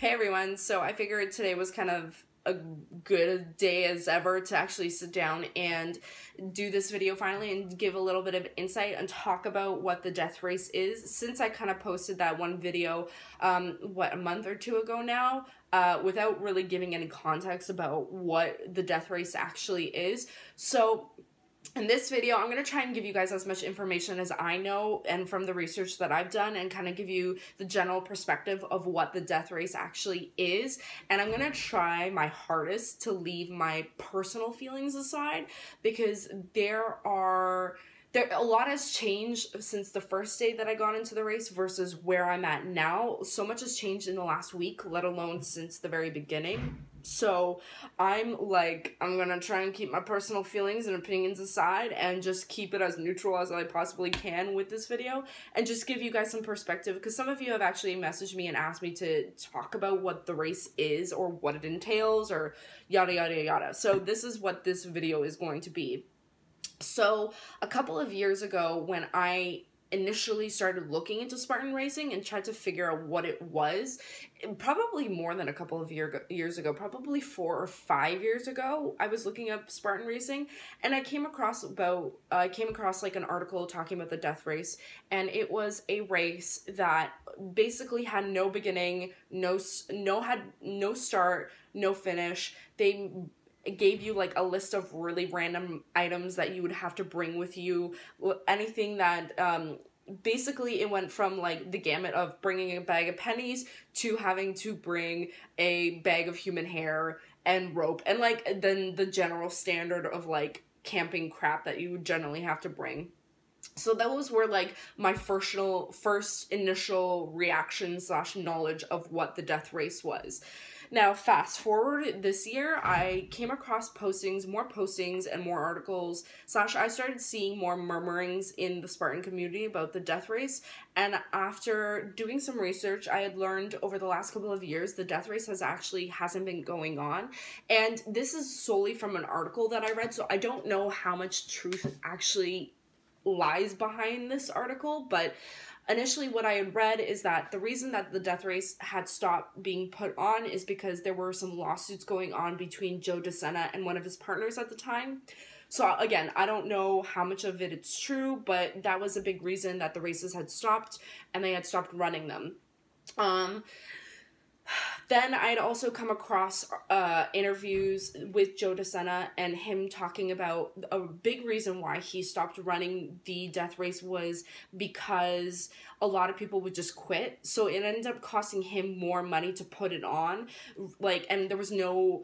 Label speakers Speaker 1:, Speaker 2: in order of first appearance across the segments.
Speaker 1: Hey everyone, so I figured today was kind of a good day as ever to actually sit down and do this video finally and give a little bit of insight and talk about what the death race is, since I kind of posted that one video a month or two ago now, without really giving any context about what the death race actually is. So in this video, I'm going to try and give you guys as much information as I know and from the research that I've done, and kind of give you the general perspective of what the death race actually is. And I'm going to try my hardest to leave my personal feelings aside, because a lot has changed since the first day that I got into the race versus where I'm at now. So much has changed in the last week, let alone since the very beginning. So I'm gonna try and keep my personal feelings and opinions aside and just keep it as neutral as I possibly can with this video, and just give you guys some perspective, because some of you have actually messaged me and asked me to talk about what the race is or what it entails or yada yada yada. So this is what this video is going to be. So a couple of years ago, when I initially started looking into Spartan racing and tried to figure out what it was, probably more than a couple of years ago, probably 4 or 5 years ago, I was looking up Spartan racing, and I came across like an article talking about the death race, and it was a race that basically had no beginning, had no start, no finish. They gave you like a list of really random items that you would have to bring with you, anything that basically it went from like the gamut of bringing a bag of pennies to having to bring a bag of human hair and rope, and like then the general standard of like camping crap that you would generally have to bring. So those were like my first initial reaction / knowledge of what the death race was. Now, fast forward this year, I came across more postings and more articles / I started seeing more murmurings in the Spartan community about the death race. And after doing some research, I had learned over the last couple of years the death race hasn't been going on. And this is solely from an article that I read, so I don't know how much truth actually lies behind this article, but initially what I had read is that the reason that the death race had stopped being put on is because there were some lawsuits going on between Joe DeSena and one of his partners at the time. So again, I don't know how much of it's true, but that was a big reason that the races had stopped and they had stopped running them. Then I'd also come across interviews with Joe DeSena, and him talking about a big reason why he stopped running the death race was because a lot of people would just quit. So it ended up costing him more money to put it on, and there was nothing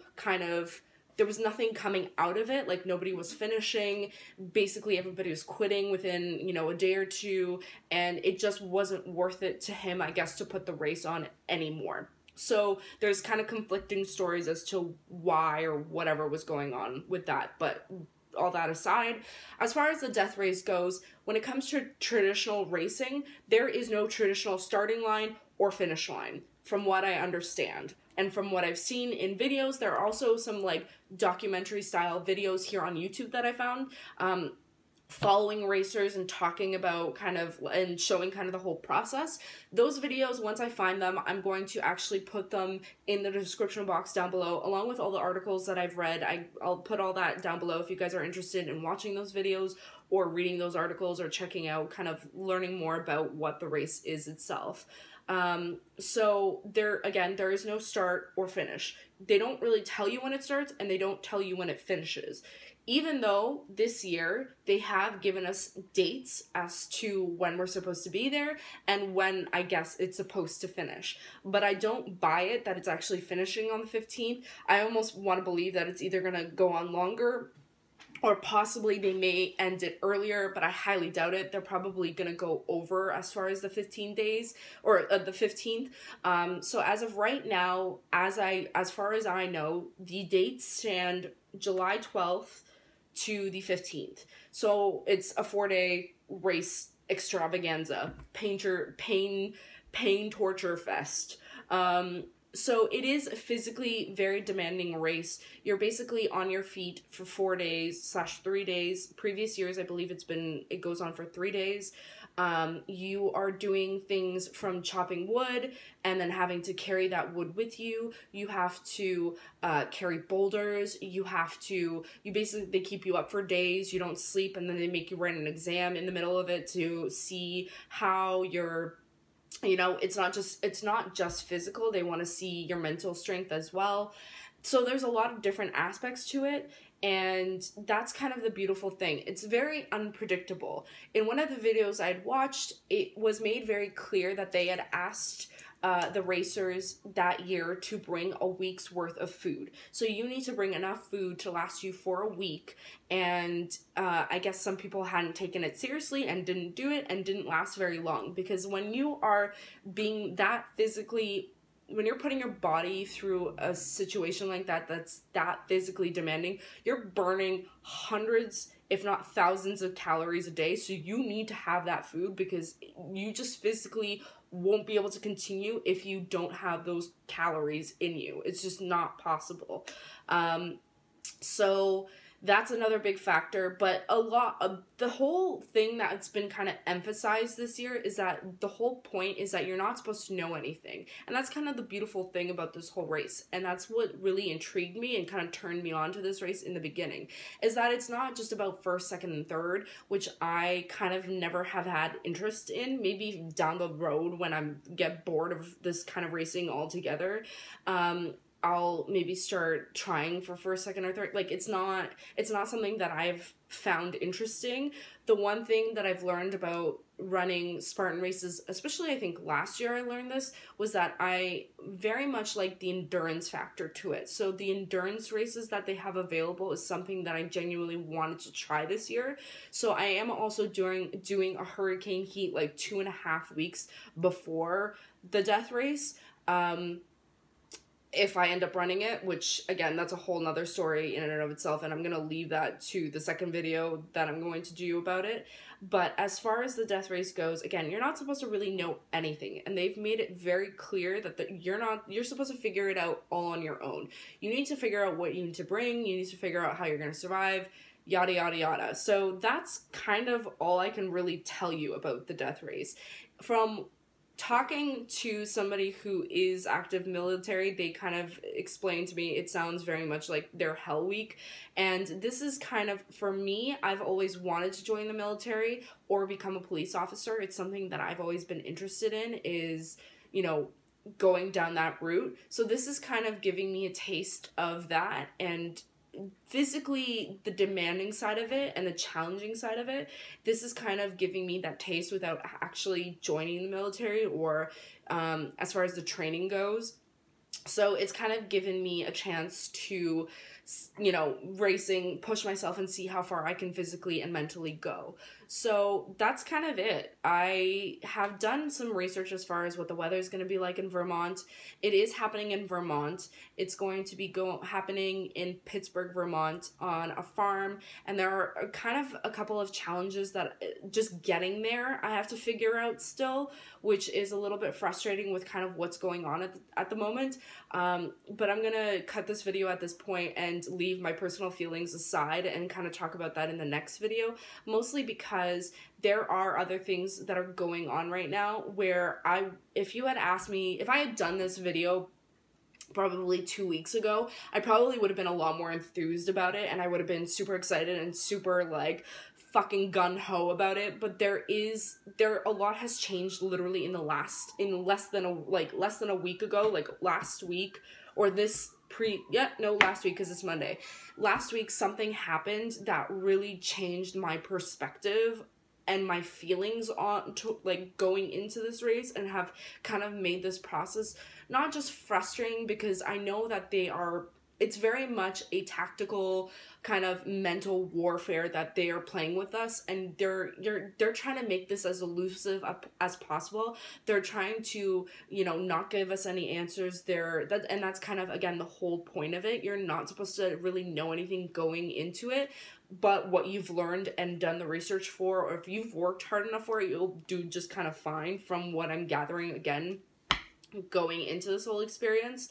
Speaker 1: coming out of it. Like, nobody was finishing. Basically, everybody was quitting within, a day or two, and it just wasn't worth it to him, I guess, to put the race on anymore. So there's kind of conflicting stories as to why or whatever was going on with that. But all that aside, as far as the death race goes, when it comes to traditional racing, there is no traditional starting line or finish line, from what I understand. And from what I've seen in videos, there are also some like documentary style videos here on YouTube that I found, following racers and talking about and showing kind of the whole process. Those videos, once I find them, I'm going to actually put them in the description box down below, along with all the articles that I've read. I'll put all that down below if you guys are interested in watching those videos or reading those articles or checking out, kind of learning more about what the race is itself. So there is no start or finish. They don't really tell you when it starts, and they don't tell you when it finishes. Even though this year they have given us dates as to when we're supposed to be there and when, I guess, it's supposed to finish. But I don't buy it that it's actually finishing on the 15th. I almost want to believe that it's either going to go on longer, or possibly they may end it earlier, but I highly doubt it. They're probably going to go over as far as the 15 days, or the 15th. So as of right now, as far as I know, the dates stand July 12th to the 15th. So it's a 4-day race extravaganza, pain, torture fest. So it is a physically very demanding race. You're basically on your feet for 4 days / 3 days. Previous years, I believe it goes on for 3 days. You are doing things from chopping wood and then having to carry that wood with you. You have to carry boulders. You basically, they keep you up for days. You don't sleep, and then they make you write an exam in the middle of it to see how you're, it's not just physical. They want to see your mental strength as well. So there's a lot of different aspects to it, and that's kind of the beautiful thing. It's very unpredictable. In one of the videos I'd watched, it was made very clear that they had asked the racers that year to bring a week's worth of food. So you need to bring enough food to last you for a week, and I guess some people hadn't taken it seriously and didn't do it and didn't last very long, because when you are being that physically, when you're putting your body through a situation like that, that's that physically demanding, you're burning hundreds, if not thousands of calories a day. So you need to have that food, because you just physically won't be able to continue if you don't have those calories in you. It's just not possible. So that's another big factor. But a lot of the whole thing that's been kind of emphasized this year is that the whole point is that you're not supposed to know anything. And that's kind of the beautiful thing about this whole race. And that's what really intrigued me and kind of turned me on to this race in the beginning, is that it's not just about first, second, and third, which I kind of never have had interest in. Maybe down the road when I get bored of this kind of racing altogether, I'll maybe start trying for first, second, or third. Like, it's not something that I've found interesting. The one thing that I've learned about running Spartan races, especially I think last year I learned this, was that I very much like the endurance factor to it. So the endurance races that they have available is something that I genuinely wanted to try this year. So I am also doing a hurricane heat like 2.5 weeks before the death race. If I end up running it, which again, that's a whole nother story in and of itself, and I'm gonna leave that to the second video that I'm going to do about it. But as far as the death race goes, again, you're not supposed to really know anything, and they've made it very clear that you're supposed to figure it out all on your own. You need to figure out what you need to bring, you need to figure out how you're gonna survive, yada yada yada. So that's kind of all I can really tell you about the death race. From talking to somebody who is active military, they kind of explained to me it sounds very much like their Hell Week. And this is kind of, for me, I've always wanted to join the military or become a police officer. It's something that I've always been interested in, is, going down that route. So this is kind of giving me a taste of that, and physically the demanding side of it and the challenging side of it, this is kind of giving me that taste without actually joining the military, or as far as the training goes. So it's kind of given me a chance to, racing, push myself and see how far I can physically and mentally go. So that's kind of it. I have done some research as far as what the weather is going to be like in Vermont. It is happening in Vermont. It's going to be happening in Pittsburgh, Vermont, on a farm. And there are kind of a couple of challenges that just getting there I have to figure out still, which is a little bit frustrating with kind of what's going on at the moment. But I'm going to cut this video at this point and leave my personal feelings aside and kind of talk about that in the next video, mostly because there are other things that are going on right now where if you had asked me, if I had done this video probably 2 weeks ago, I probably would have been a lot more enthused about it, and I would have been super excited and super like fucking gun-ho about it. But a lot has changed literally in less than a week ago, like last week, or last week, because it's Monday. Last week something happened that really changed my perspective and my feelings on going into this race, and have kind of made this process not just frustrating, because I know that it's very much a tactical kind of mental warfare that they are playing with us, and they're trying to make this as elusive as possible. They're trying to, not give us any answers. And that's kind of, again, the whole point of it. You're not supposed to really know anything going into it, but what you've learned and done the research for, or if you've worked hard enough for it, you'll do just kind of fine from what I'm gathering, again, going into this whole experience.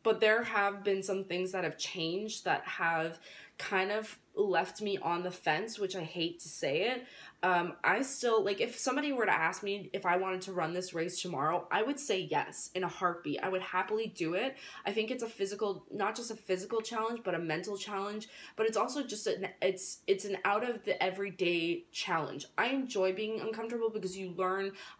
Speaker 1: But there have been some things that have changed that have kind of left me on the fence, which I hate to say it. I still, like, if somebody were to ask me if I wanted to run this race tomorrow, I would say yes in a heartbeat. I would happily do it. I think it's a physical, not just a physical challenge, but a mental challenge. But it's also just it's an out of the everyday challenge. I enjoy being uncomfortable because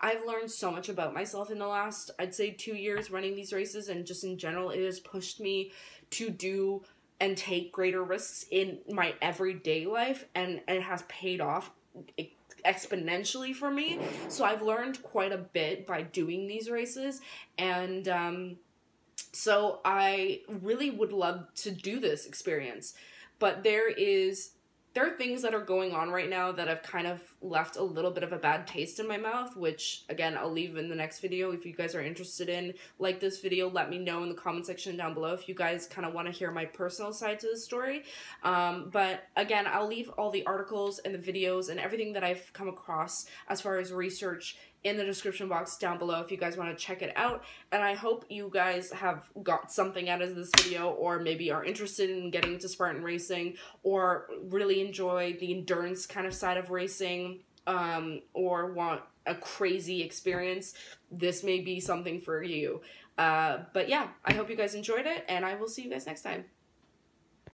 Speaker 1: I've learned so much about myself in the last, I'd say, 2 years running these races, and just in general, it has pushed me to do and take greater risks in my everyday life, and it has paid off exponentially for me. So I've learned quite a bit by doing these races, and so I really would love to do this experience. But there are things that are going on right now that have kind of left a little bit of a bad taste in my mouth, which, again, I'll leave in the next video. If you guys are interested in, like this video, let me know in the comment section down below if you guys kind of want to hear my personal side to the story. But, again, I'll leave all the articles and the videos and everything that I've come across as far as research in the description box down below if you guys want to check it out. And I hope you guys have got something out of this video, or maybe are interested in getting into Spartan racing, or really enjoy the endurance kind of side of racing, or want a crazy experience. This may be something for you. But yeah, I hope you guys enjoyed it, and I will see you guys next time.